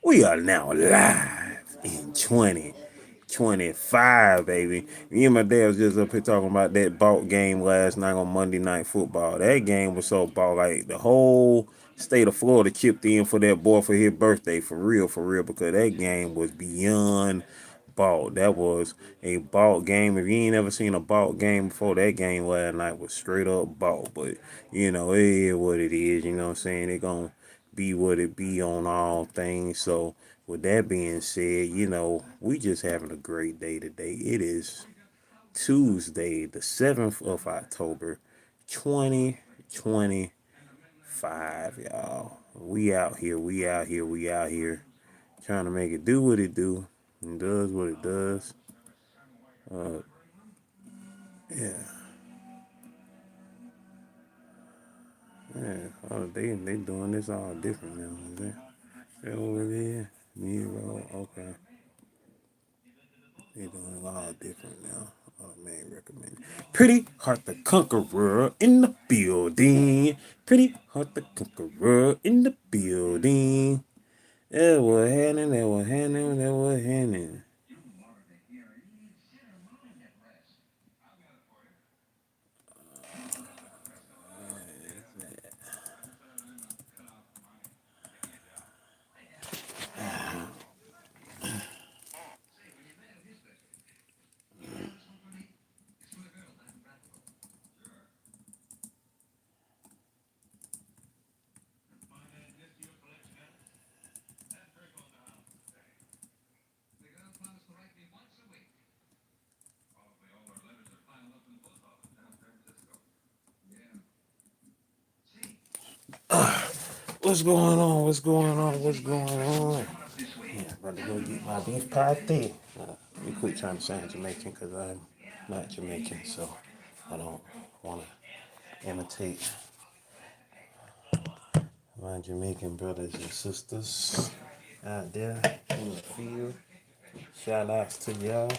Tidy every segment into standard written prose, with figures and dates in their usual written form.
We are now live in 2025, baby. Me and my dad was just up here talking about that ball game last night on Monday Night Football. That game was so ball, like the whole state of Florida chipped in for that boy for his birthday, for real, because that game was beyond ball. That was a ball game. If you ain't ever seen a ball game before, that game last night was straight up ball. But you know, it is what it is. You know what I'm saying? It gonna be what it be on all things. So with that being said, you know, we just having a great day today. It is Tuesday, the 7th of October, 2025, y'all. We out here trying to make it do what it do and does what it does. Yeah, yeah. They doing this all different now. Is that what it is? Nero, okay. They doing it all different now. Man, recommend. Pretty Heart the Conqueror in the building. Pretty Heart the Conqueror in the building. That was happening, that was happening, that was happening. What's going on? What's going on? What's going on? Yeah, about to go get my beef patty. Let me quit trying to sound Jamaican because I'm not Jamaican, so I don't want to imitate my Jamaican brothers and sisters out there in the field. Shout outs to y'all.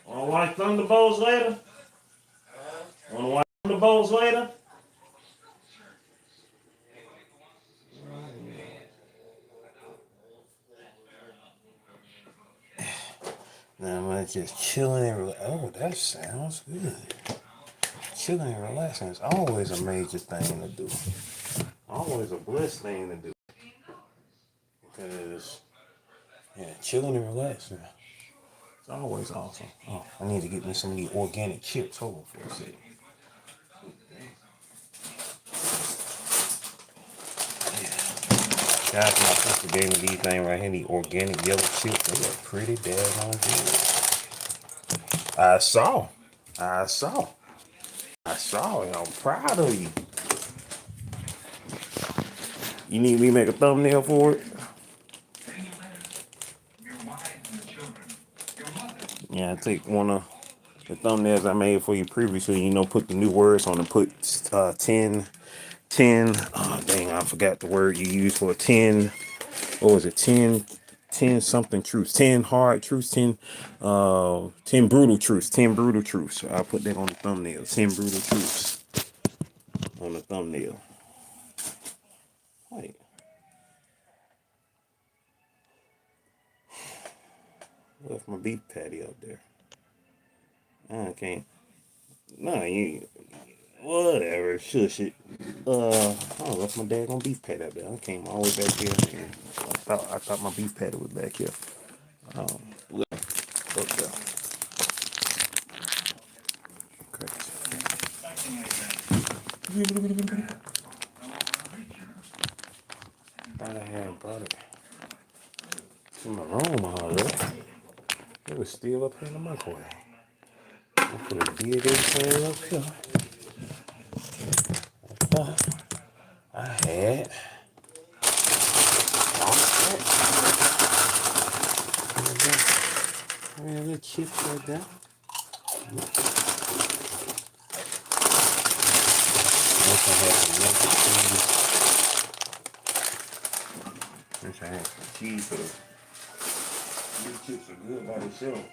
Wanna watch Thunderbolts later? Wanna watch Thunderbolts later? Now I'm just chilling and relaxing. Oh, that sounds good. Chilling and relaxing is always a major thing to do. Always a blessed thing to do. Because, yeah, chilling and relaxing. It's always awesome. Oh, I need to get me some of these organic chips. Hold on for a second. Shout out to my sister gave me these things right here, these organic yellow chips. They look pretty daggone good. I saw. I saw. I saw it. I'm proud of you. You need me to make a thumbnail for it? Yeah, I take one of the thumbnails I made for you previously, you know, put the new words on and put 10, oh dang, I forgot the word you used for 10, what was it, 10 something truths, 10 hard truths, 10 brutal truths, 10 brutal truths. So I'll put that on the thumbnail, 10 brutal truths on the thumbnail. Wait. Left my beef patty out there. I can't. No, you. Whatever. Shush it. I left my daggone beef patty out there. I came all the way back here. And I thought my beef patty was back here. Look there. Okay. Thought I had brought it to my room already. It was still up here in the microwave. I could have did everything up here. I thought I had little chips right there. Wish I had some cheese. Wish I had some cheese for these chips are good by themselves.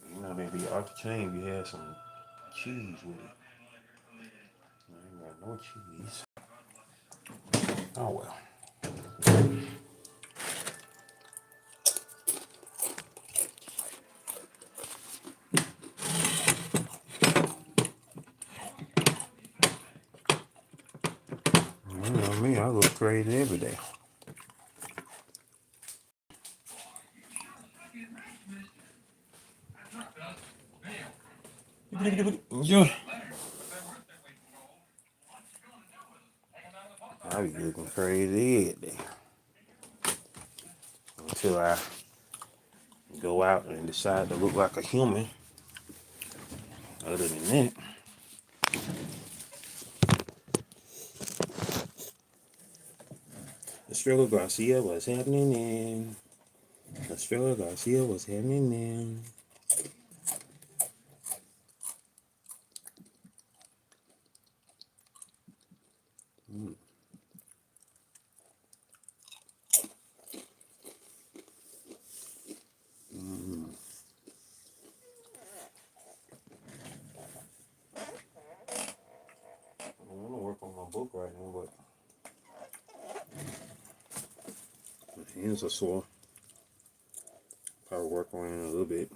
You know, they'd be off the chain if you had some cheese with it. I ain't got no cheese. Oh well. You know me, I look crazy every day. I be looking crazy every day until I go out and decide to look like a human. Other than that, Estrella Garcia, what's happening then? Estrella Garcia, what's happening then? I want to work on my book right now, but my hands are sore. Probably work on it in a little bit.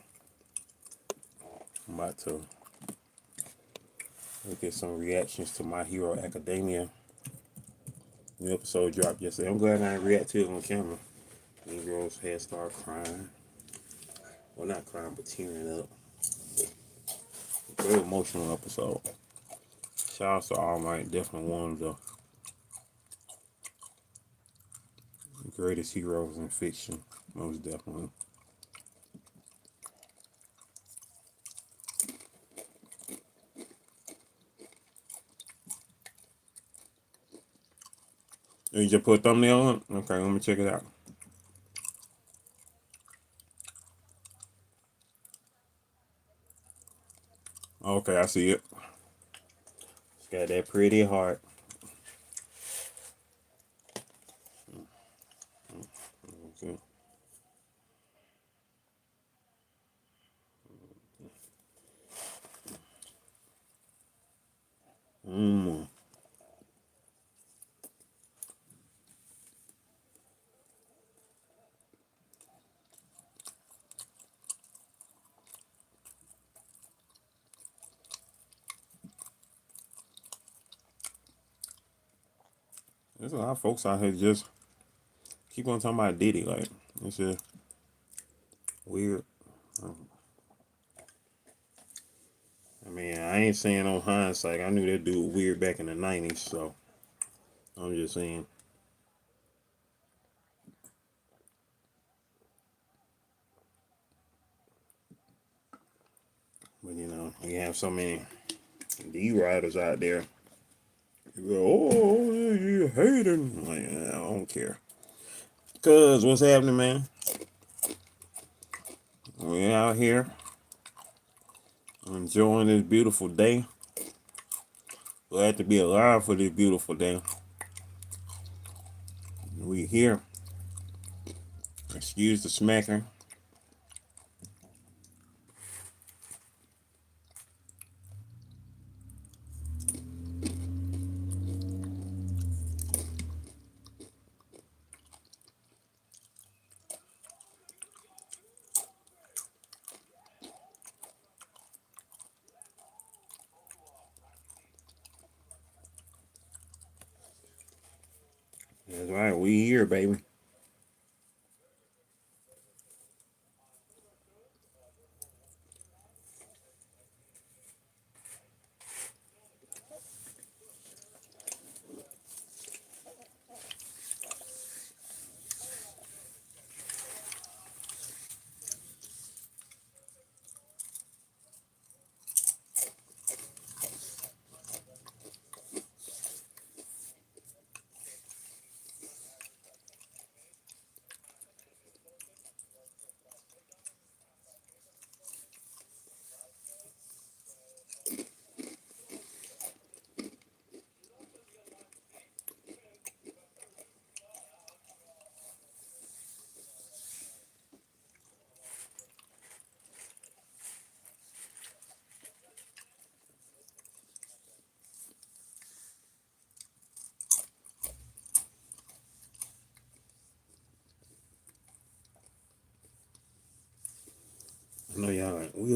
I'm about to look at some reactions to My Hero Academia. The episode dropped yesterday. I'm glad I didn't react to it on camera. Mean Girls had started crying. Well, not crying, but tearing up. Very emotional episode. Shout out to All Might, definitely one of the greatest heroes in fiction, most definitely. You just put a thumbnail on? Okay, let me check it out. Okay, I see it. It's got that pretty heart. Okay. There's a lot of folks out here just keep on talking about Diddy. Like, it's just weird. I mean, I ain't saying on hindsight. I knew that dude was weird back in the 90s, so I'm just saying. But, you know, you have so many D-riders out there. You go, oh, you hating. Like, I don't care. Because what's happening, man? We're out here enjoying this beautiful day. Glad to be alive for this beautiful day. We here. Excuse the smacking. That's right, we here, baby.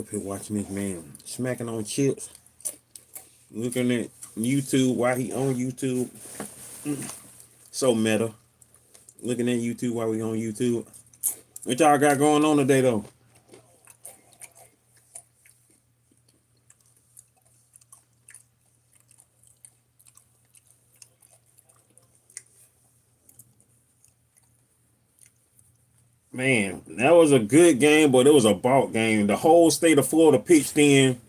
up here watching this man smacking on chips, looking at YouTube while he on YouTube. So meta. Looking at YouTube while we on YouTube. What y'all got going on today though? Man, that was a good game, but it was a ball game. The whole state of Florida pitched in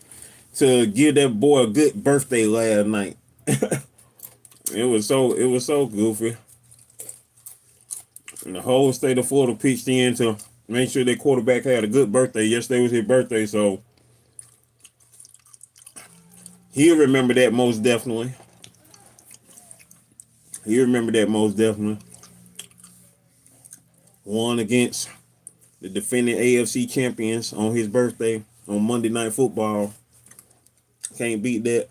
to give that boy a good birthday last night. It was so goofy. And the whole state of Florida pitched in to make sure their quarterback had a good birthday. Yesterday was his birthday, so he'll remember that most definitely. He'll remember that most definitely. Won against the defending AFC champions on his birthday on Monday Night Football. Can't beat that.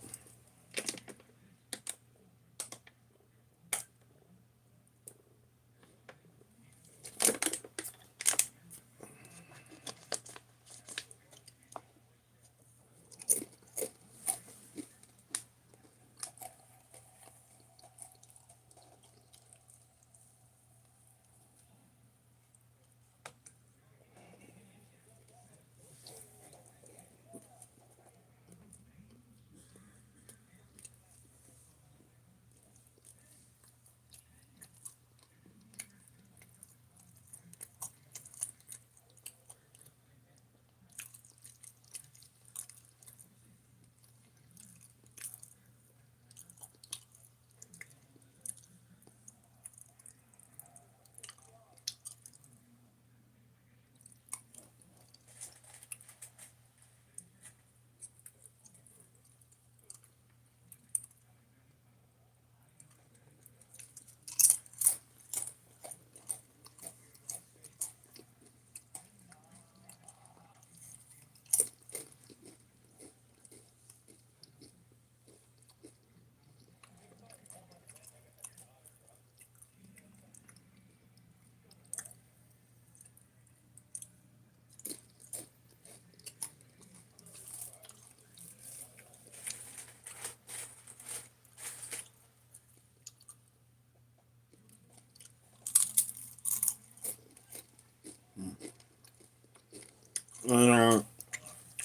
And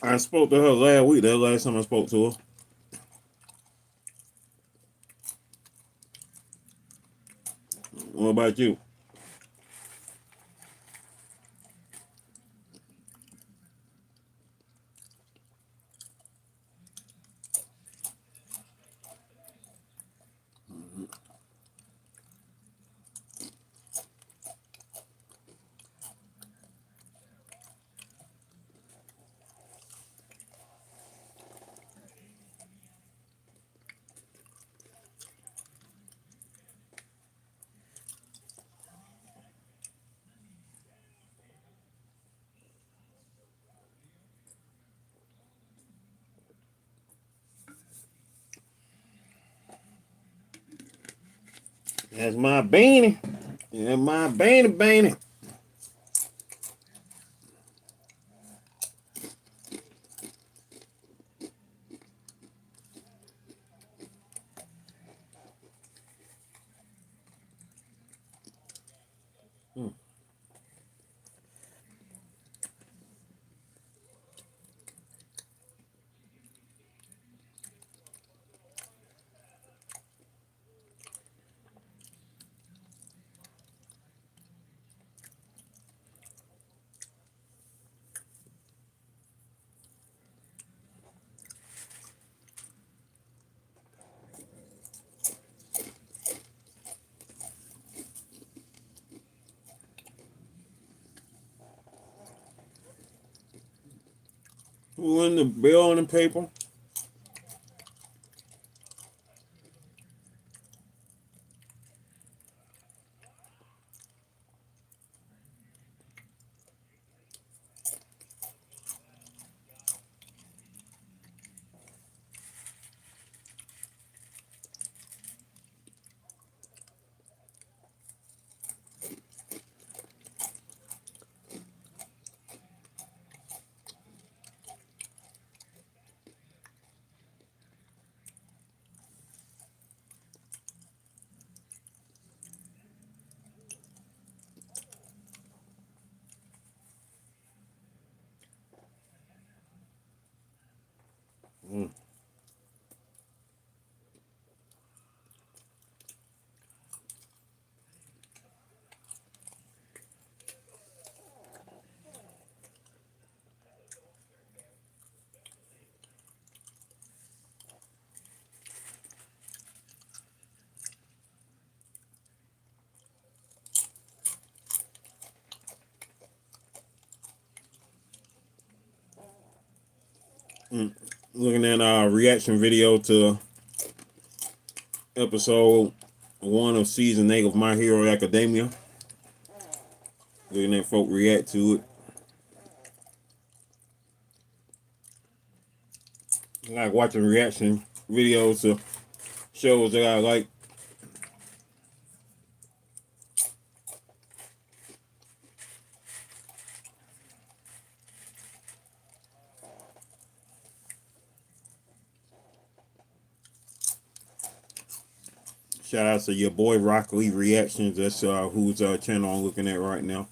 I spoke to her last week. That last time I spoke to her. What about you? That's my beanie. That's my beanie. Who in the bill and the paper? Looking at our reaction video to episode 1 of season 8 of My Hero Academia. Looking at folk react to it. I like watching reaction videos to shows that I like. Shout out to your boy Rock Lee Reactions. That's whose channel I'm looking at right now.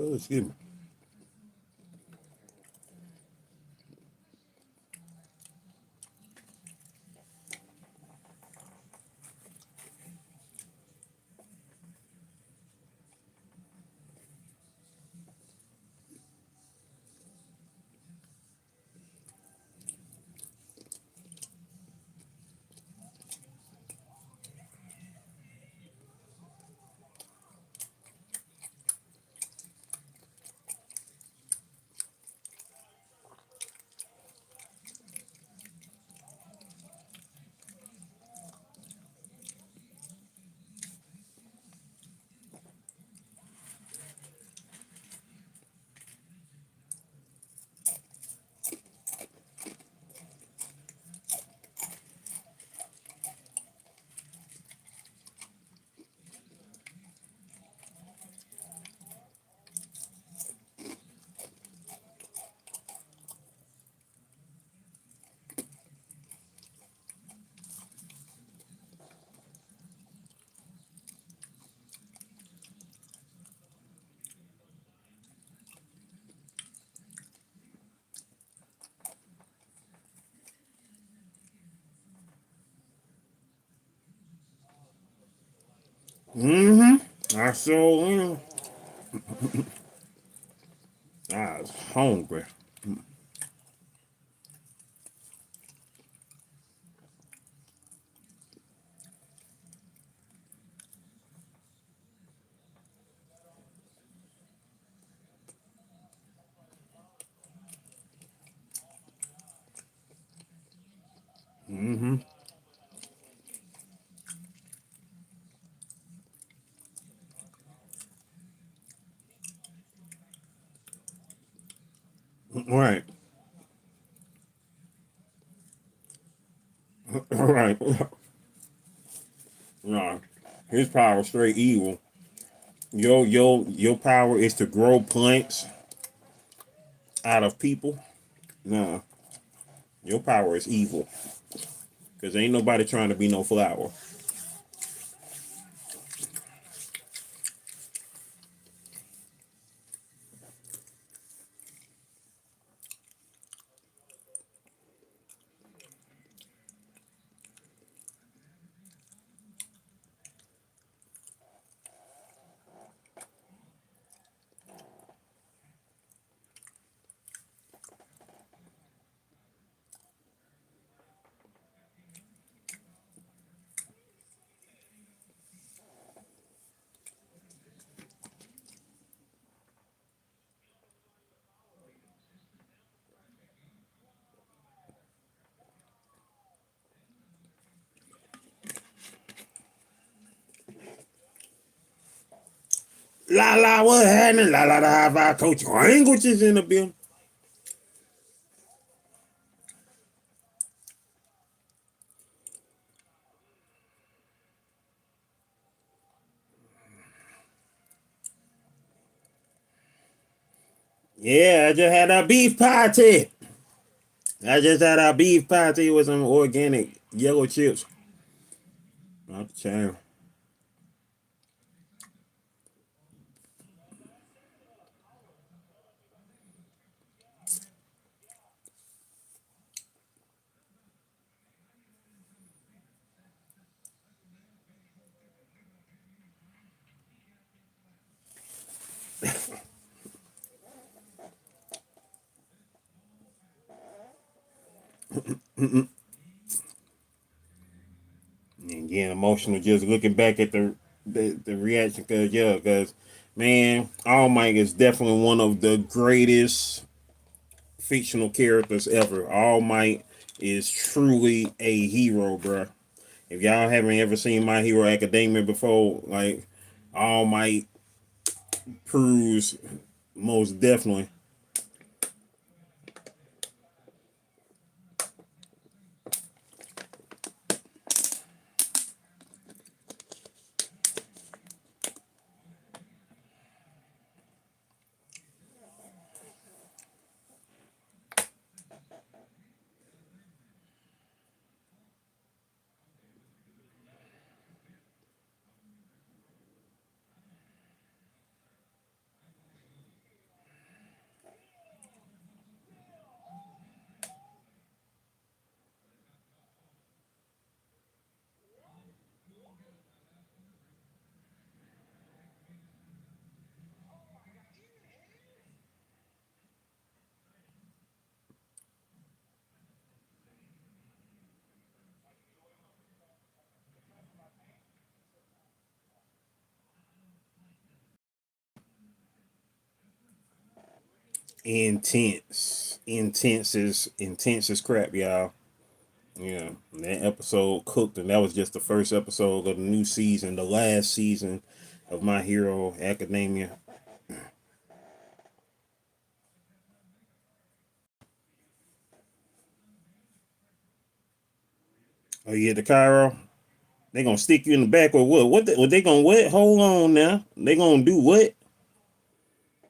Oh, excuse me. I sure am. I was hungry. Right. Right. No. His power is straight evil. Your power is to grow plants out of people, nah, your power is evil. Cause ain't nobody trying to be no flower. La la, what happening? La la la, coach languages in the building. Yeah, I just had a beef party. I just had a beef party with some organic yellow chips. Not the chain. And getting emotional just looking back at the reaction, cause man, All Might is definitely one of the greatest fictional characters ever. All Might is truly a hero, bro. If y'all haven't ever seen My Hero Academia before, like All Might proves most definitely. Intense is crap, y'all. Yeah, that episode cooked, and that was just the first episode of the new season, the last season of My Hero Academia. Oh yeah, the Cairo. They gonna stick you in the back or what? What they gonna what? Hold on now. They gonna do what?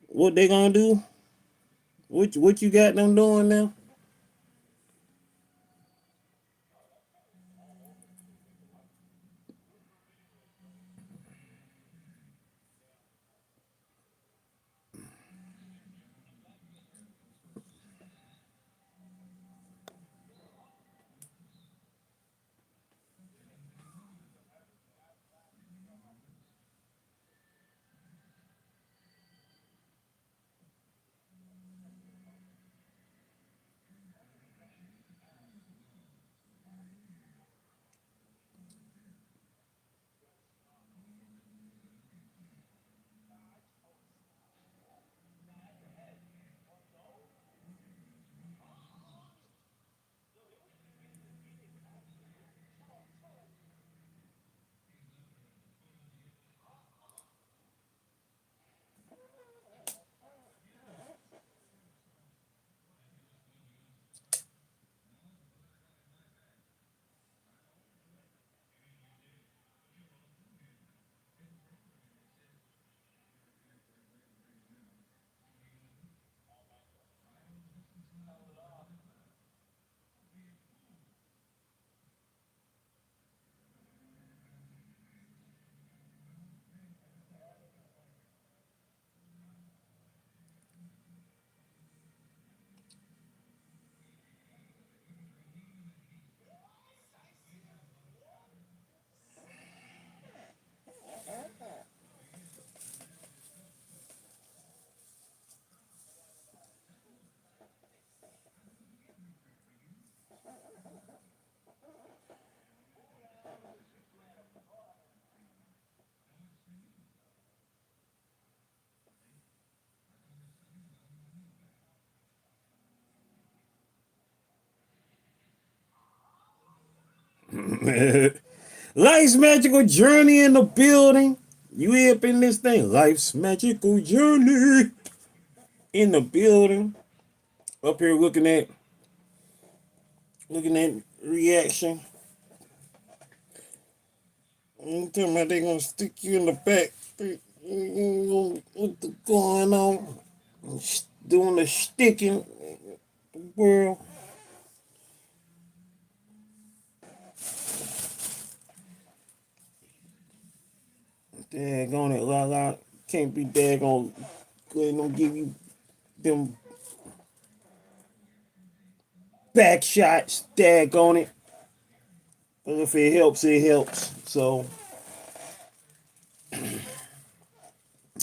What they gonna do? What you got them doing now? Life's magical journey in the building. You up in this thing? Life's magical journey in the building. Up here looking at reaction. You tell me they gonna stick you in the back. What's going on? Doing the sticking world. Daggone it, la. Can't be daggone. Go ahead and give you them back shots. Daggone it. But if it helps, it helps. So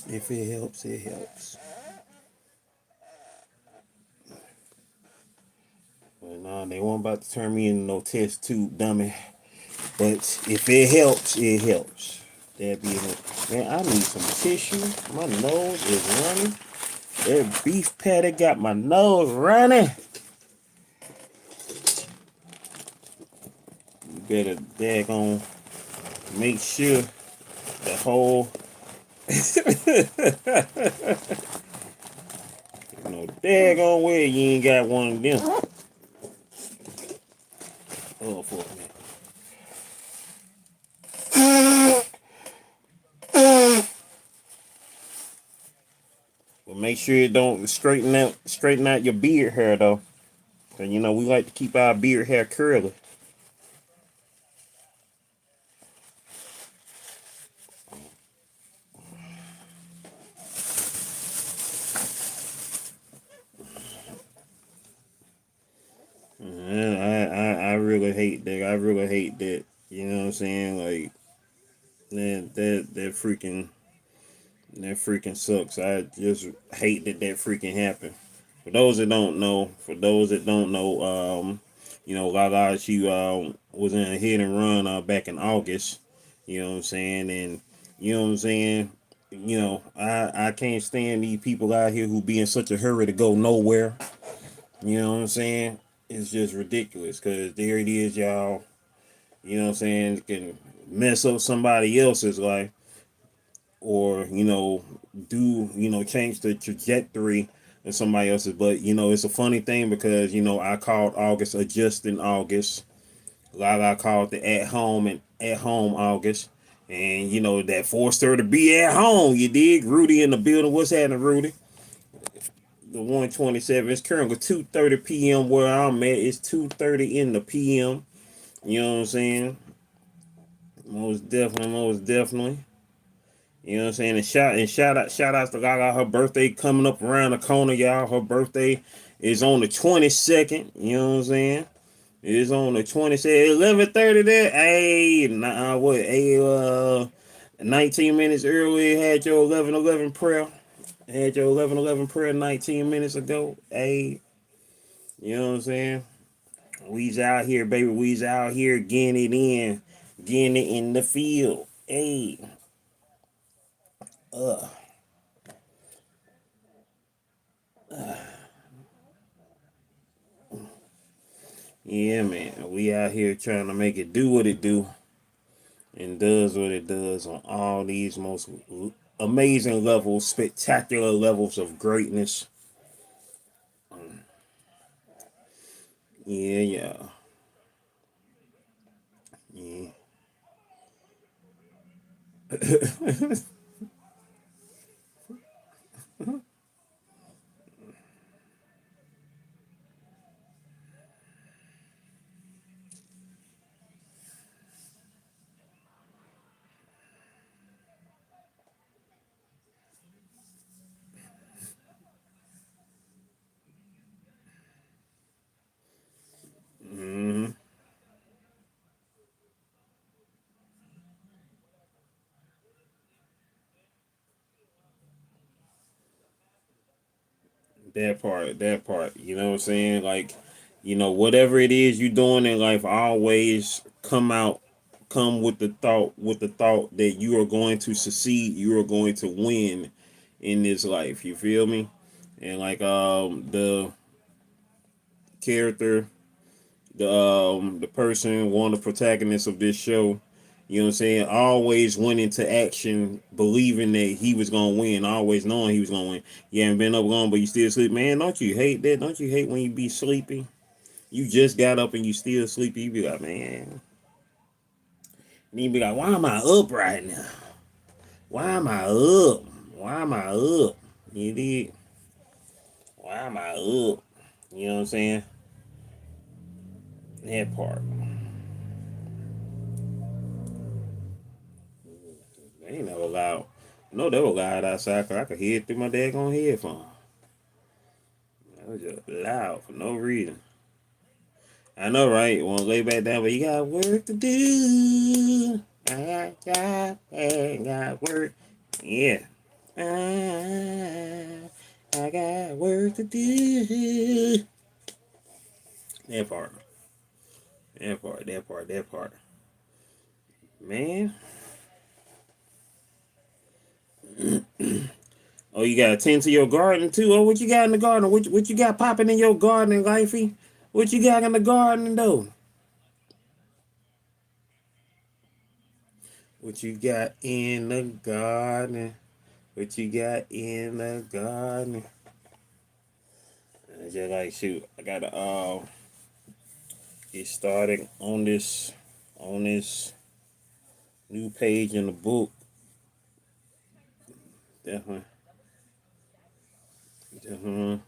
if it helps, it helps. But nah, they weren't about to turn me into no test tube dummy. But if it helps, it helps. That be it. Man, I need some tissue. My nose is running. That beef patty got my nose running. You better daggone make sure the whole daggone way you ain't got one of them. Oh, fuck me. But make sure it don't straighten out your beard hair though. Cause you know we like to keep our beard hair curly. I really hate that. I really hate that. You know what I'm saying? Like that freaking sucks. I just hate that freaking happened. For those that don't know, you know, Lala, she was in a hit and run back in August. You know what I'm saying? And you know what I'm saying? You know, I can't stand these people out here who be in such a hurry to go nowhere. You know what I'm saying? It's just ridiculous because there it is, y'all. You know what I'm saying? It can mess up somebody else's life or, you know, change the trajectory of somebody else's. But, you know, it's a funny thing because, you know, I called August adjusting August. Lala called the at home August. And, you know, that forced her to be at home. You dig? Rudy in the building. What's happening, Rudy? The 127. It's currently 2:30 p.m. where I'm at. It's 2:30 in the p.m. You know what I'm saying? Most definitely. You know what I'm saying? And shout out to Gaga. Her birthday coming up around the corner, y'all. Her birthday is on the 22nd. You know what I'm saying? It is on the 22nd. 11:30 there. Hey, what? Hey, 19 minutes early. Had your 11:11 prayer. Had your 11:11 prayer 19 minutes ago. Hey, you know what I'm saying? We's out here, baby. We's out here getting it in the field. Hey, uh. Yeah, man. We out here trying to make it do what it do and does what it does on all these most amazing levels, spectacular levels of greatness. Yeah, yeah. Yeah. hmm that part. You know what I'm saying? Like, you know, whatever it is you're doing in life, always come with the thought that you are going to succeed, you are going to win in this life. You feel me? And like the character the person, one of the protagonists of this show, you know what I'm saying, always went into action believing that he was gonna win, always knowing he was gonna win. You haven't been up long, but you still sleep. Man, don't you hate that? Don't you hate when you be sleepy? You just got up and you still sleepy. You be like, man. And you be like, why am I up right now? Why am I up? Why am I up? You did. Why am I up? You know what I'm saying? That part. They ain't never loud. No, they were loud outside because I could hear it through my daggone headphone. That was just loud for no reason. I know, right? Want to lay back down, but you got work to do. I got work. Yeah. I got work to do. That part. That part. That part. That part. Man. Oh, you got to tend to your garden too. Oh, what you got in the garden? What you got popping in your garden, Lifey? What you got in the garden though? What you got in the garden? What you got in the garden? I just like shoot. I gotta get started on this new page in the book. Definitely. Definitely.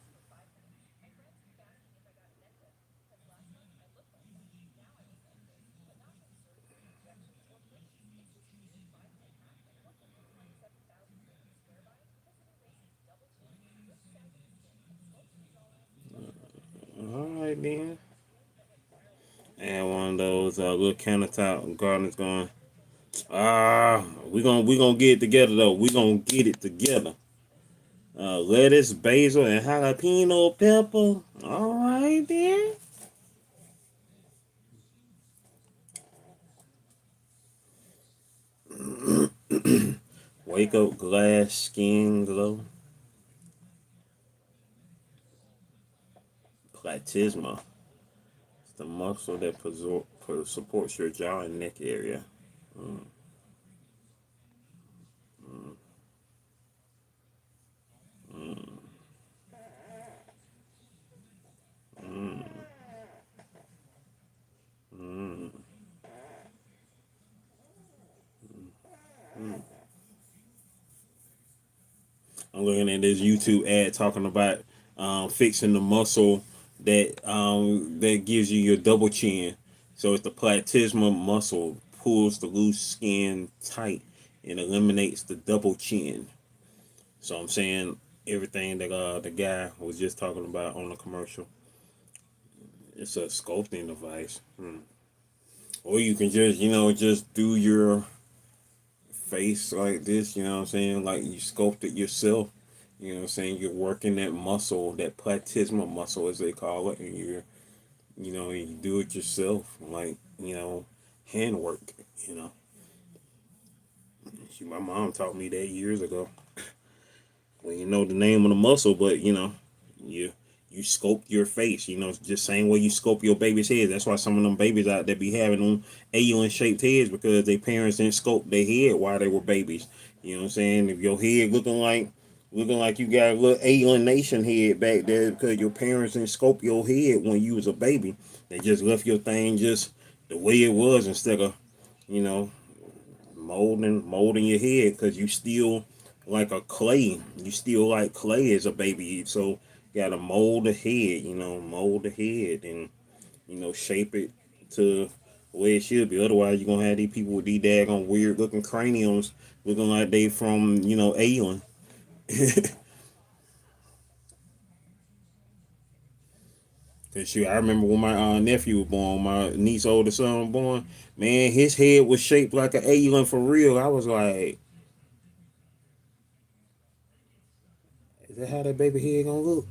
All right then. And one of those little countertop gardens going. We gonna get it together though. We gonna get it together. Lettuce, basil, and jalapeno pepper. All right then. Wake up, glass skin glow. Platysma. It's the muscle that supports your jaw and neck area. Mm, mm, mm, mm, mm, mm. I'm looking at this YouTube ad talking about fixing the muscle that gives you your double chin. So it's the platysma muscle pulls the loose skin tight and eliminates the double chin. So I'm saying everything that the guy was just talking about on the commercial. It's a sculpting device. Or you can just, just do your face like this, you know what I'm saying? Like you sculpt it yourself. You know what I'm saying? You're working that muscle, that platysma muscle as they call it, and you do it yourself, like, handwork, you know. My mom taught me that years ago. Well, you know the name of the muscle, but you you sculpt your face, just same way you sculpt your baby's head. That's why some of them babies out there be having them alien shaped heads because their parents didn't sculpt their head while they were babies. You know what I'm saying? If your head looking like you got a little alien nation head back there because your parents didn't sculpt your head when you was a baby. They just left your thing just the way it was instead of, you know, molding your head because you still like a clay. You still like clay as a baby. So you gotta mold the head, mold the head and shape it to the way it should be. Otherwise you're gonna have these people with these daggone weird looking craniums looking like they from, alien. Cause shoot, I remember when my nephew was born, my niece older son was born, man, his head was shaped like an alien for real. I was like, is that how that baby head gonna look?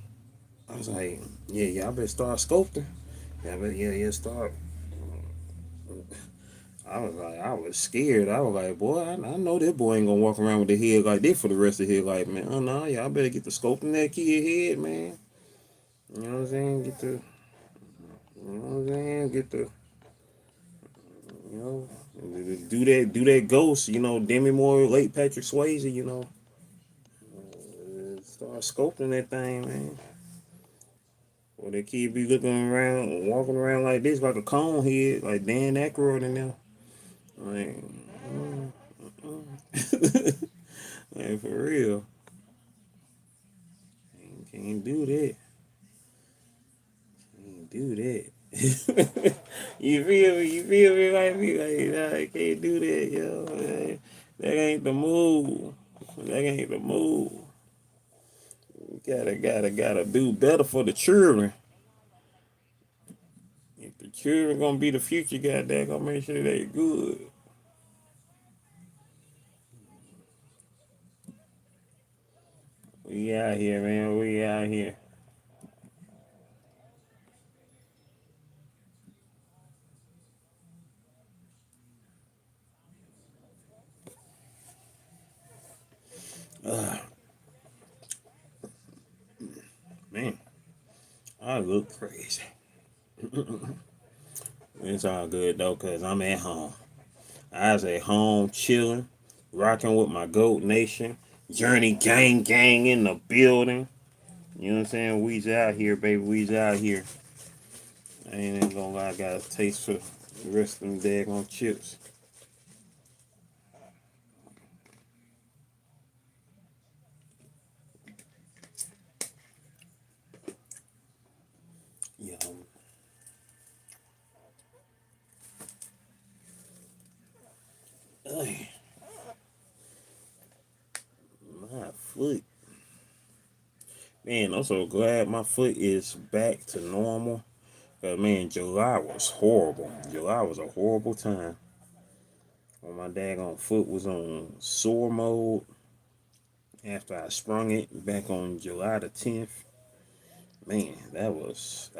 I was like, yeah, y'all better start sculpting. Yeah, start. I was scared. I was like, boy, I know that boy ain't gonna walk around with the head like this for the rest of his life, man. Oh no, y'all better get the sculpting that kid head, man. You know what I'm saying? You know what I'm saying? man. Get the, you know, do that ghost, Demi Moore, late Patrick Swayze, start scoping that thing, man. Or that kid be looking around, walking around like this, like a cone head, like Dan Aykroyd in there. Like, like for real. Can't do that. Can't do that. You feel me? You feel me? Like, nah, I can't do that, yo. That ain't the move. That ain't the move. Gotta do better for the children. If the children gonna be the future, goddamn, gonna make sure they good. We out here, man. We out here. Man, I look crazy. It's all good though, cause I'm at home. I was at home chilling, rocking with my Goat Nation. Journey gang in the building. You know what I'm saying? We's out here, baby. We's out here. I ain't even gonna lie, I got a taste for the rest of them daggone chips. Yeah, ay, my foot. Man, I'm so glad my foot is back to normal. But man, July was horrible. July was a horrible time. When my daggone foot was on sore mode after I sprung it back on July the 10th. Man, that was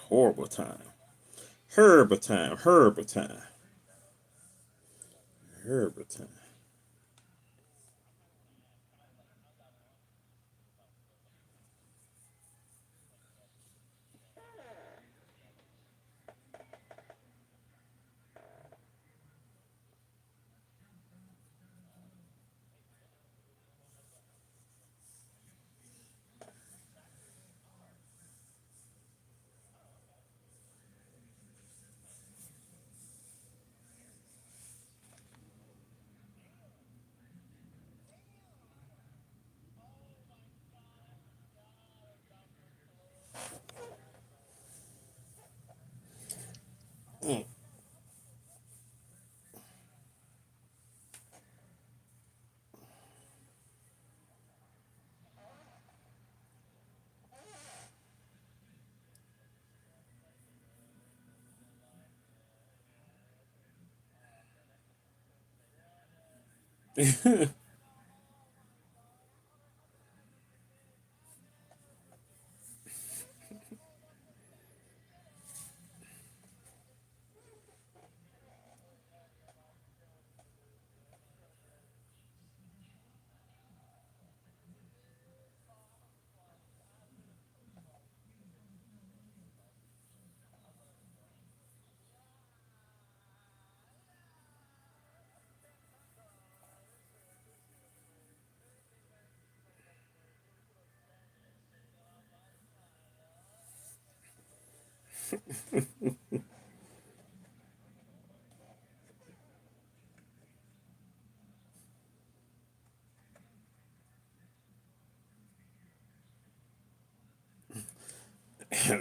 horrible time. Horrible time. Horrible time. Horrible time.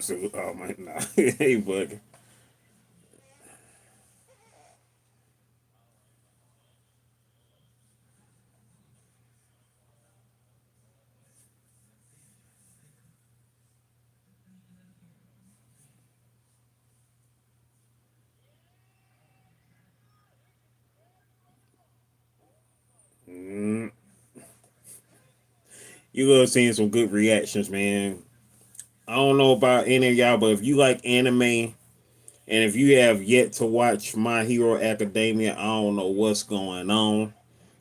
So, oh my, nah. Hey, buddy. Mm, you love seeing some good reactions, man. I don't know about any of y'all, but if you like anime and if you have yet to watch My Hero Academia, I don't know what's going on.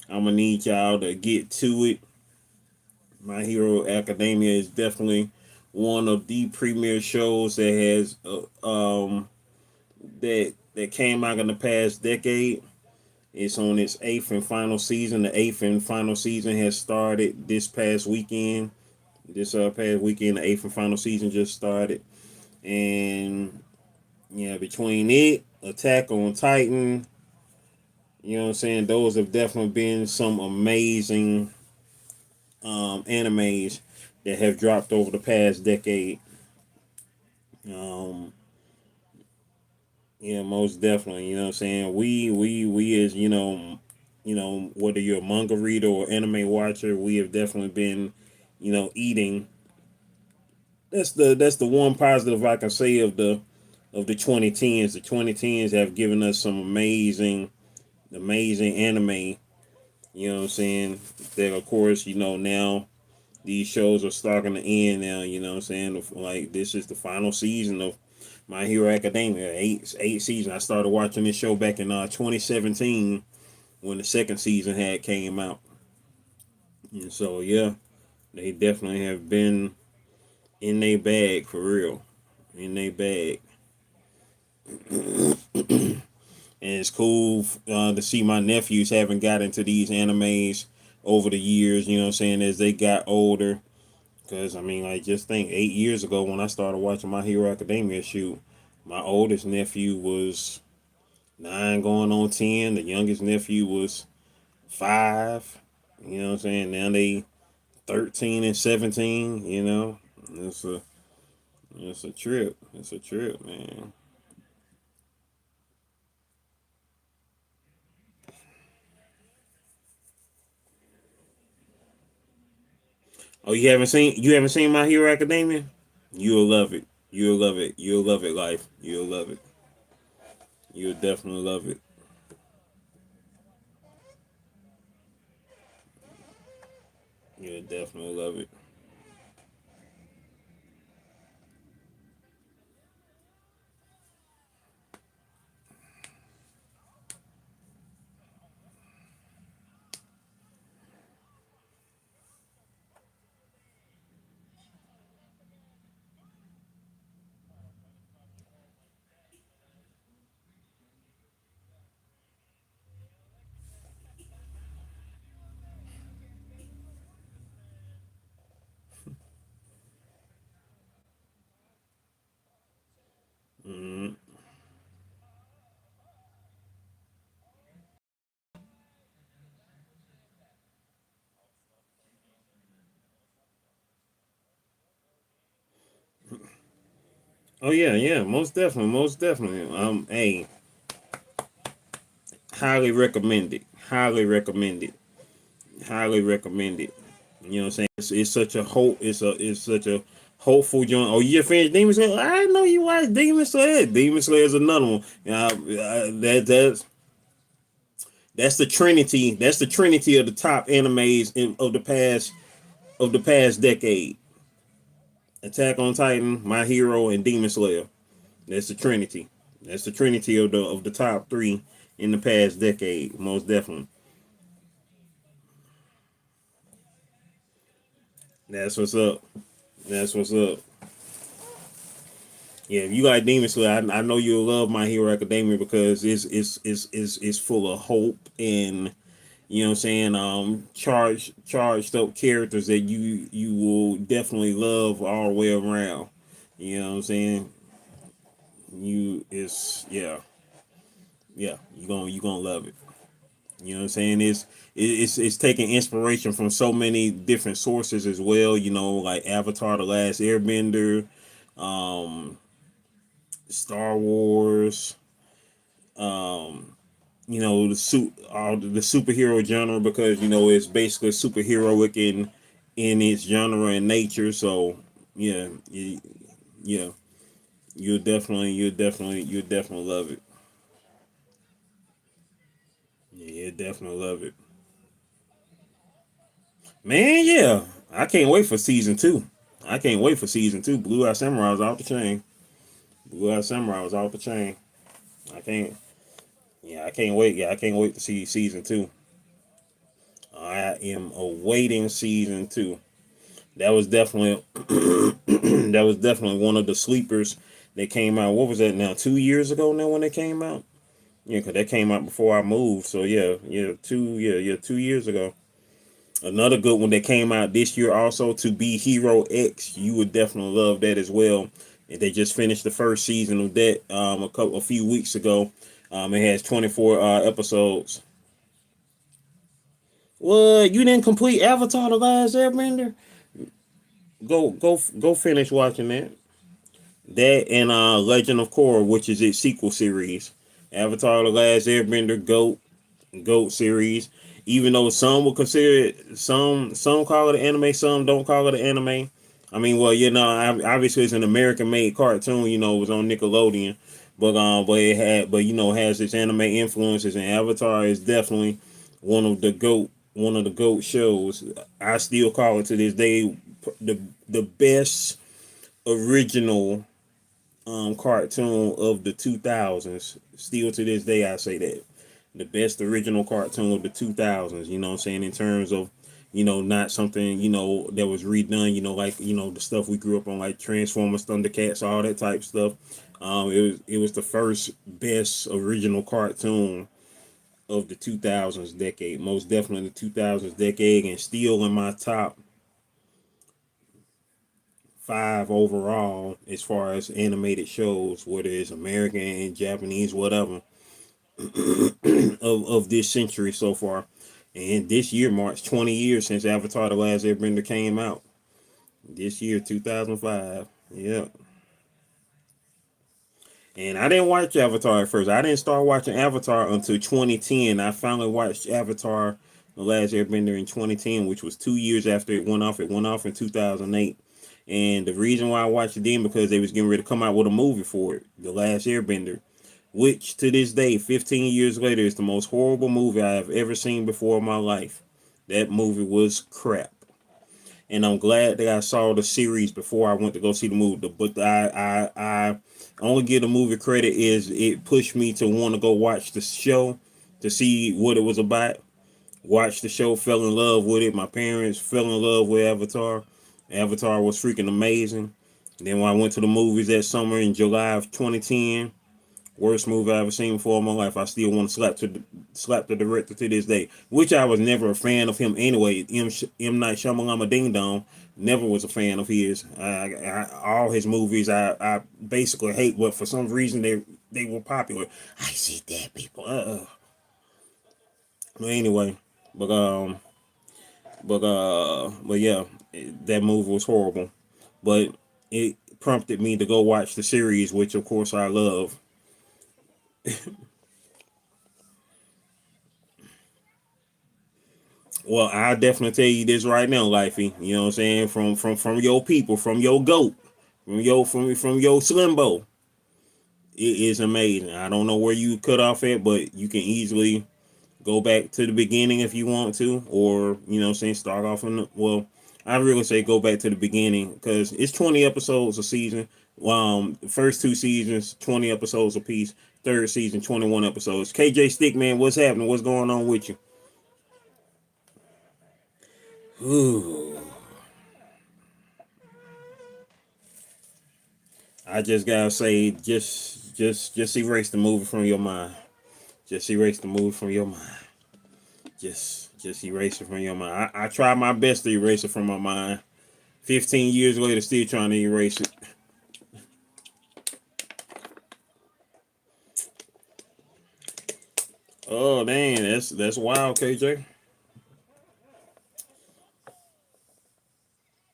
I'm gonna need y'all to get to it. My Hero Academia is definitely one of the premier shows that has that came out in the past decade. It's on its eighth and final season. The eighth and final season has started this past weekend. This past weekend, the eighth and final season just started, and yeah, between it, Attack on Titan, you know what I'm saying, those have definitely been some amazing animes that have dropped over the past decade. Um, yeah, most definitely. You know what I'm saying. We as whether you're a manga reader or anime watcher, we have definitely been, eating. That's the one positive I can say of the 2010s. The 2010s have given us some amazing anime. You know what I'm saying. That of course now these shows are starting to end now. You know what I'm saying. Like this is the final season of My Hero Academia. Eight season. I started watching this show back in 2017 when the second season had came out. And so yeah, they definitely have been in their bag for real. In their bag. And it's cool to see my nephews haven't got into these animes over the years, you know what I'm saying, as they got older. Because, I mean, like, just think 8 years ago when I started watching My Hero Academia, shoot, my oldest nephew was 9 going on 10. The youngest nephew was 5. You know what I'm saying? Now they 13 and 17, you know? It's a, it's a trip. It's a trip, man. Oh, you haven't seen My Hero Academia? You'll love it. You'll love it. You'll love it, life. You'll love it. You'll definitely love it. You'll definitely love it. Mm. Oh yeah, yeah, most definitely, most definitely. Hey, highly recommend it. Highly recommend it. Highly recommend it. You know what I'm saying? It's such a hope. It's such a hopeful joint. Oh, you finished Demon Slayer? I know you watched Demon Slayer. Demon Slayer is another one. That's the trinity. That's the trinity of the top animes of the past decade. Attack on Titan, My Hero, and Demon Slayer. That's the trinity. That's the trinity of the top three in the past decade, most definitely. That's what's up. That's what's up. Yeah, if you like Demon Slayer, I know you'll love My Hero Academia because it's full of hope and you know what I'm saying, charged up characters that you will definitely love all the way around. You know what I'm saying? You it's yeah, yeah, you gonna love it. You know what I'm saying? It's taking inspiration from so many different sources as well. You know, like Avatar: The Last Airbender, um, Star Wars. The superhero genre because it's basically superheroic in its genre and nature. So yeah, yeah, you'll definitely love it. Yeah, you definitely love it. Man, yeah. I can't wait for season two. I can't wait for season two. Blue Eye Samurai was off the chain. Blue Eye Samurai was off the chain. I can't. Yeah, I can't wait. Yeah, I can't wait to see season two. I am awaiting season two. That was definitely that was definitely one of the sleepers They came out. What was that now? 2 years ago now when they came out. Yeah, because that came out before I moved. So yeah, 2 years ago. Another good one that came out this year also, To Be Hero X. You would definitely love that as well. And they just finished the first season of that a few weeks ago. It has 24 episodes. What? You didn't complete Avatar: The Last Airbender? Go finish watching that. That and Legend of Korra, which is its sequel series. Avatar: The Last Airbender, GOAT series. Even though some will consider it, some call it an anime, some don't call it an anime. I mean, well, obviously it's an American made cartoon. It was on Nickelodeon, but has its anime influences. And Avatar is definitely one of the GOAT shows. I still call it to this day the best original cartoon of the 2000s. Still to this day, I say that the best original cartoon of the 2000s. You know what I'm saying, in terms of not something that was redone. Like the stuff we grew up on, like Transformers, Thundercats, all that type stuff. It was the first best original cartoon of the 2000s decade. Most definitely the 2000s decade, and still in my top five overall as far as animated shows, whether it's American and Japanese, whatever, of this century so far. And this year marks 20 years since Avatar: The Last Airbender came out. This year, 2005. Yeah. And I didn't watch Avatar at first. I didn't start watching Avatar until 2010. I finally watched Avatar: The Last Airbender in 2010, which was 2 years after it went off. It went off in 2008. And the reason why I watched it then, because they was getting ready to come out with a movie for it, The Last Airbender, which to this day, 15 years later, is the most horrible movie I have ever seen before in my life. That movie was crap. And I'm glad that I saw the series before I went to go see the movie. But I only give the movie credit is it pushed me to want to go watch the show to see what it was about. Watched the show, fell in love with it. My parents fell in love with Avatar. Avatar was freaking amazing. Then when I went to the movies that summer in July of 2010, worst movie I ever seen before in my life. I still want to slap the director to this day, which I was never a fan of him anyway. M. Night Shyamalan Ding Dong, never was a fan of his. All his movies I basically hate, but for some reason they were popular. I see dead people. But anyway, but yeah, that movie was horrible. But it prompted me to go watch the series, which of course I love. Well, I'll definitely tell you this right now, Lifey. You know what I'm saying? From your people, from your goat, from your Slimbo. It is amazing. I don't know where you cut off at, but you can easily go back to the beginning if you want to, or start off I really say go back to the beginning because it's 20 episodes a season. First two seasons, 20 episodes apiece. Third season, 21 episodes. KJ Stickman, what's happening? What's going on with you? Ooh. I just gotta say, just erase the movie from your mind. Just erase the movie from your mind. Just erase it from your mind. I try my best to erase it from my mind. 15 years later, still trying to erase it. Oh dang, that's wild, KJ.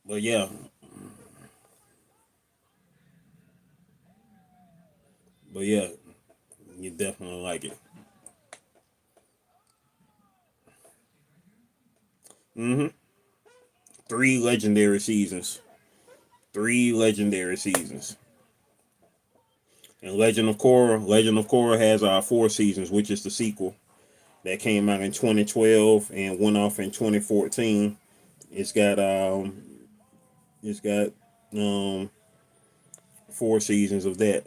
But yeah, you definitely like it. Mm-hmm. Three legendary seasons. Three legendary seasons. And Legend of Korra has 4 seasons, which is the sequel that came out in 2012 and went off in 2014. It's got um it's got um 4 seasons of that.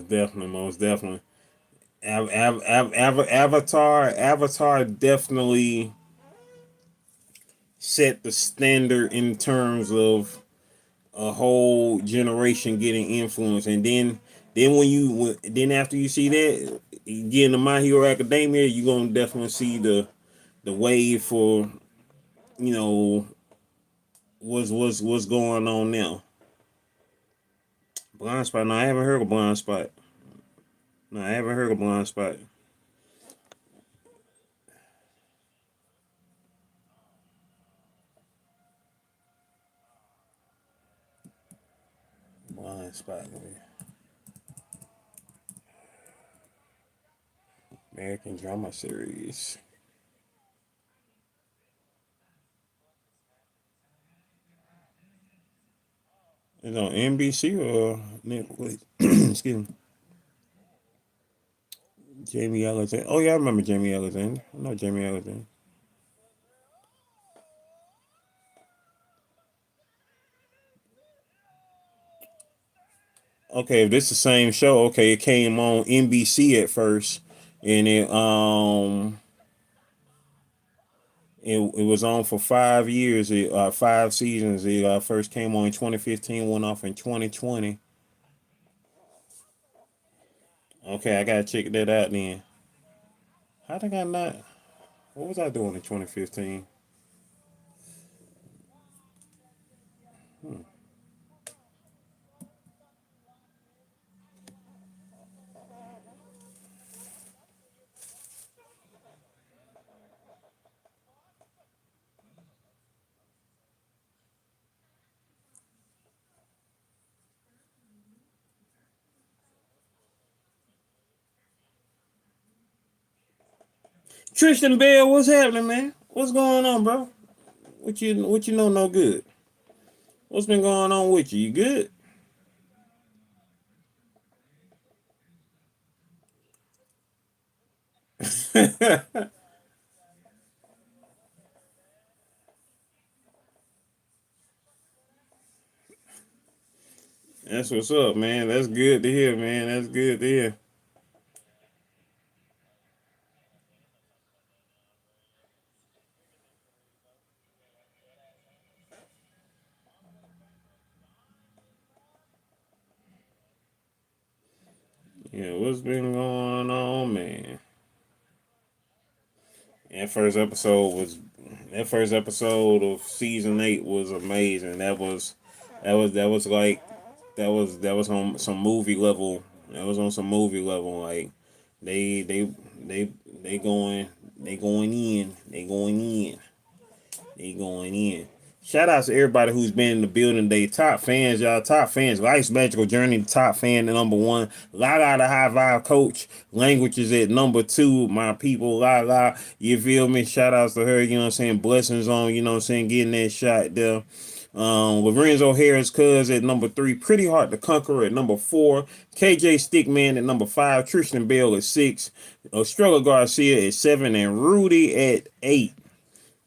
definitely, most definitely. Avatar definitely set the standard in terms of a whole generation getting influenced, and then then after you see that, you get into My Hero Academia, you're gonna definitely see the wave for you know what's going on now. Blind Spot. No, I haven't heard of Blind Spot. No, I haven't heard of Blind Spot. Blind Spot. American drama series. It's on NBC or Netflix. Excuse me. Jamie Alexander. Oh yeah, I remember Jamie Alexander. I know Jamie Alexander. Okay, if this the same show, okay, it came on NBC at first, and it was on for 5 years, 5 seasons. It first came on in 2015, went off in 2020. Okay, I gotta check that out then. How did I not? What was I doing in 2015? Tristan Bell, what's happening, man? What's going on, bro? What you know no good? What's been going on with you? You good? That's what's up, man. That's good to hear, man. That's good to hear. Yeah, what's been going on, man? That first episode was that first episode of season 8 was amazing. That was like that was on some movie level. That was on some movie level. Like they they they they going they going in. They going in. They going in. Shout out to everybody who's been in the building today. Top fans, y'all. Top fans. Life's Magical Journey, top fan at number 1. La La the High Vibe Coach. Languages at number 2. My people, La La. You feel me? Shout outs to her, you know what I'm saying? Blessings on, you know what I'm saying, getting that shot there. Lorenzo Harris Cuz at number 3. Pretty Hard to Conquer at number 4. KJ Stickman at number 5. Tristan Bell at 6. Estrella Garcia at 7. And Rudy at 8.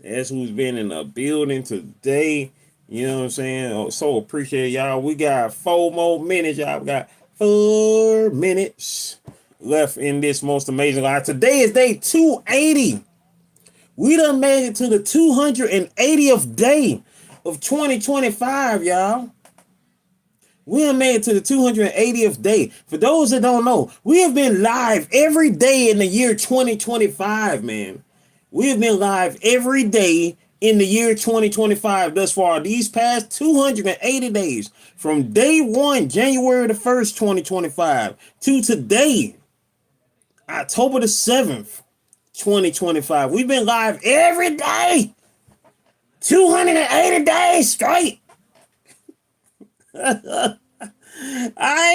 That's who's been in the building today. You know what I'm saying? Oh, so appreciate y'all. We got 4 more minutes, y'all. We got 4 minutes left in this most amazing live. Today is day 280. We done made it to the 280th day of 2025, y'all. We have made it to the 280th day. For those that don't know, we have been live every day in the year 2025, man. We have been live every day in the year 2025 thus far. These past 280 days, from day 1, January the 1st, 2025, to today, October the 7th, 2025. We've been live every day, 280 days straight. I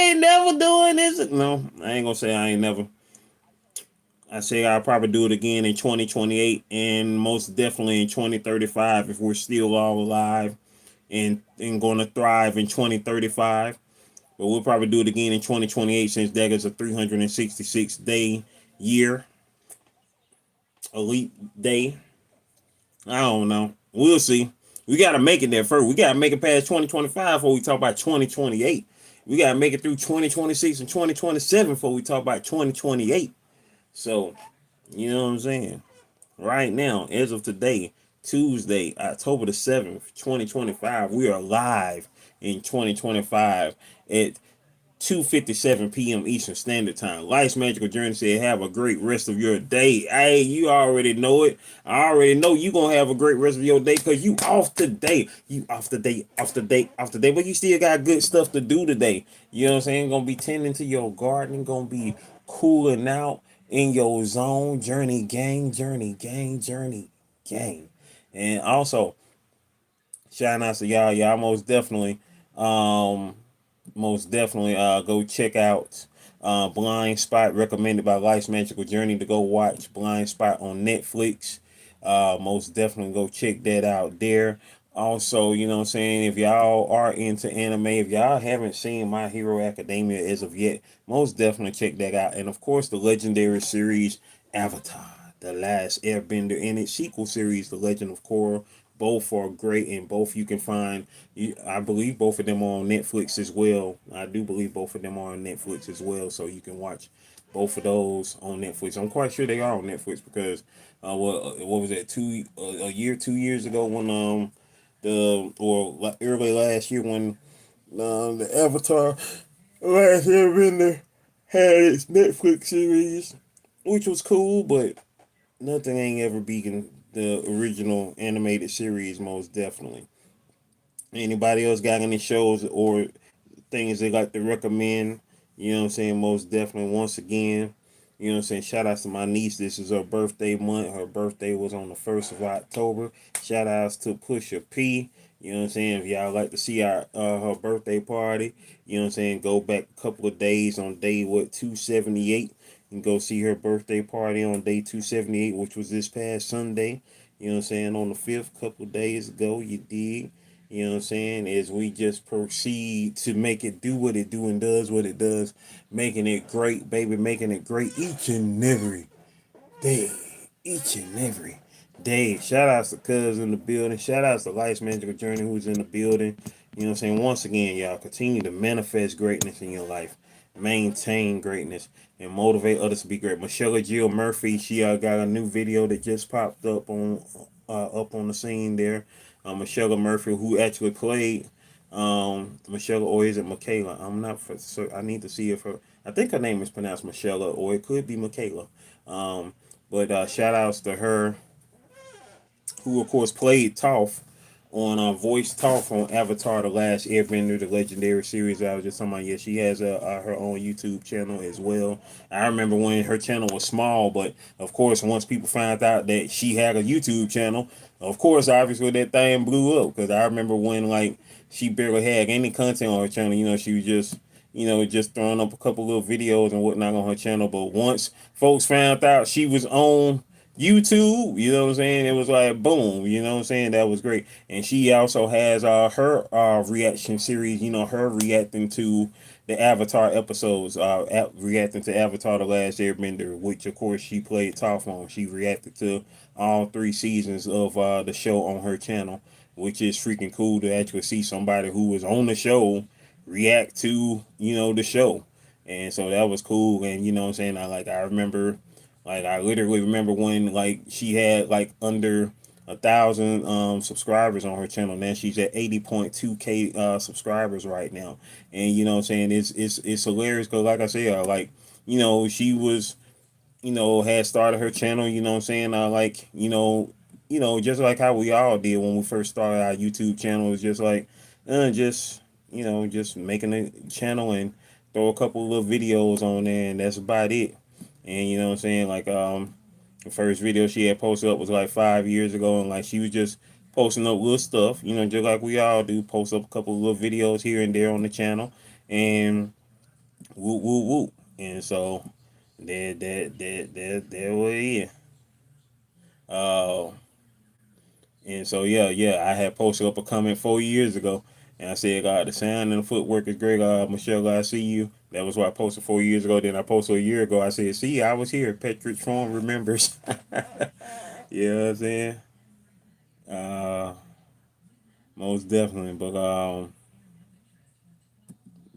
ain't never doing this. No, I ain't gonna say I ain't never. I say I'll probably do it again in 2028 and most definitely in 2035 if we're still all alive and going to thrive in 2035. But we'll probably do it again in 2028 since that is a 366 day year, elite day. I don't know. We'll see. We got to make it there first. We got to make it past 2025 before we talk about 2028. we gotta make it through 2026 and 2027 before we talk about 2028. So, you know what I'm saying? Right now, as of today, Tuesday, October the 7th, 2025, we are live in 2025 at 2:57 p.m. Eastern Standard Time. Life's Magical Journey said, have a great rest of your day. Hey, you already know it. I already know you going to have a great rest of your day because you off today. You off today, off today, off today. But you still got good stuff to do today. You know what I'm saying? Going to be tending to your garden. Going to be cooling out in your zone. Journey gang, journey gang, journey gang. And also, shout out to y'all. Y'all um, most definitely go check out Blind Spot, recommended by Life's Magical Journey to go watch Blind Spot on Netflix. Most definitely go check that out there. Also, you know what I'm saying, if y'all are into anime, if y'all haven't seen My Hero Academia as of yet, most definitely check that out. And of course, the legendary series Avatar, The Last Airbender, and its sequel series, The Legend of Korra. Both are great, and both you can find. I believe both of them are on Netflix as well. I do believe both of them are on Netflix as well, so you can watch both of those on Netflix. I'm quite sure they are on Netflix because what was that, a year, 2 years ago, when early last year when the Avatar Last Airbender had its Netflix series, which was cool, but nothing ain't ever beaten the original animated series, most definitely. Anybody else got any shows or things they like to recommend? You know what I'm saying? Most definitely, once again, you know what I'm saying? Shout out to my niece. This is her birthday month. Her birthday was on the 1st of October. Shout outs to Pusha P. You know what I'm saying? If y'all like to see her birthday party, you know what I'm saying? Go back a couple of days on day, 278, and go see her birthday party on day 278, which was this past Sunday. You know what I'm saying? On the 5th, couple of days ago, you dig? You know what I'm saying? As we just proceed to make it do what it do and does what it does, making it great, baby, making it great each and every day. Each and every day. Shout outs to Cuz in the building. Shout outs to Life's Magical Journey who's in the building. You know what I'm saying? Once again, y'all continue to manifest greatness in your life. Maintain greatness and motivate others to be great. Michelle Jill Murphy, she got a new video that just popped up on the scene there. Michelle Murphy, who actually played Michelle, or is it Michaela? I'm not for so I need to see if her. I think her name is pronounced Michelle, or it could be Michaela. But shout outs to her, who of course played Toph on voice Toph on Avatar: The Last Airbender, the legendary series I was just talking about. Yeah, she has her own YouTube channel as well. I remember when her channel was small, but of course once people found out that she had a YouTube channel, of course obviously that thing blew up. Because I remember when like she barely had any content on her channel. You know, she was just throwing up a couple little videos and whatnot on her channel. But once folks found out she was on YouTube, you know what I'm saying? It was like boom, you know what I'm saying? That was great. And she also has her reaction series, you know, her reacting to the Avatar episodes, reacting to Avatar: The Last Airbender, which of course she played Toph on. She reacted to all 3 seasons of the show on her channel, which is freaking cool to actually see somebody who was on the show react to, you know, the show. And so that was cool. And you know what I'm saying? I remember, like I literally remember when like she had like under 1,000 subscribers on her channel. Now she's at 80.2K subscribers right now. And you know what I'm saying, it's hilarious because like I said, you know, she was, you know, had started her channel, you know what I'm saying, like, just like how we all did when we first started our YouTube channel. It's just like just, you know, just making a channel and throw a couple of little videos on there, and that's about it. And you know what I'm saying, like the first video she had posted up was like 5 years ago, and like she was just posting up little stuff, you know, just like we all do, post up a couple of little videos here and there on the channel, and whoop whoop whoop. And so there we is. Uh, and so yeah, I had posted up a comment 4 years ago, and I said, "God, the sound and the footwork is great. Michelle, I see you." That was what I posted 4 years ago. Then I posted a year ago. I said, "See, I was here. Patron remembers." You know what I'm saying? Uh, most definitely.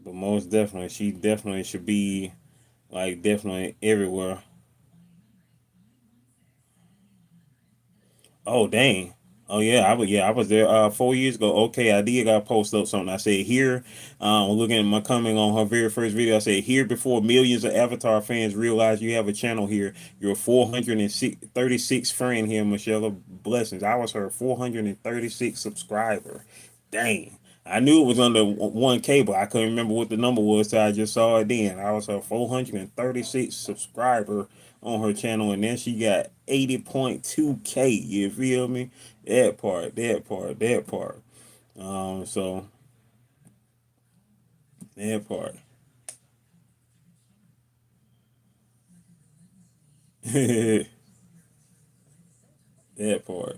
But most definitely, she definitely should be like definitely everywhere. Oh dang. Oh yeah, I was there 4 years ago. Okay, I did got post up something. I said here, looking at my comment on her very first video, I said here before millions of Avatar fans realize you have a channel here. Your 436 friend here, Michelle. Blessings. I was her 436 subscriber. Dang. I knew it was under 1K, but I couldn't remember what the number was till I just saw it then. I was her 436 subscriber on her channel, and then she got 80.2K. You feel me? That part. So that part. That part.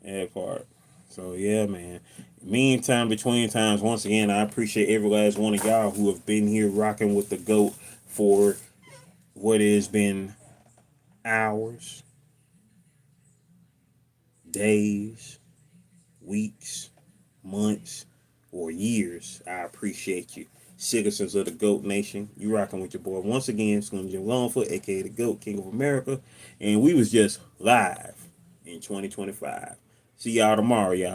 That part. So yeah, man. Meantime, between times, once again, I appreciate every last one of y'all who have been here rocking with the GOAT for what has been hours, days, weeks, months, or years. I appreciate you. Citizens of the GOAT Nation, you rocking with your boy once again, Slim Jim Longfoot, aka the GOAT King of America, and we was just live in 2025. See y'all tomorrow, y'all.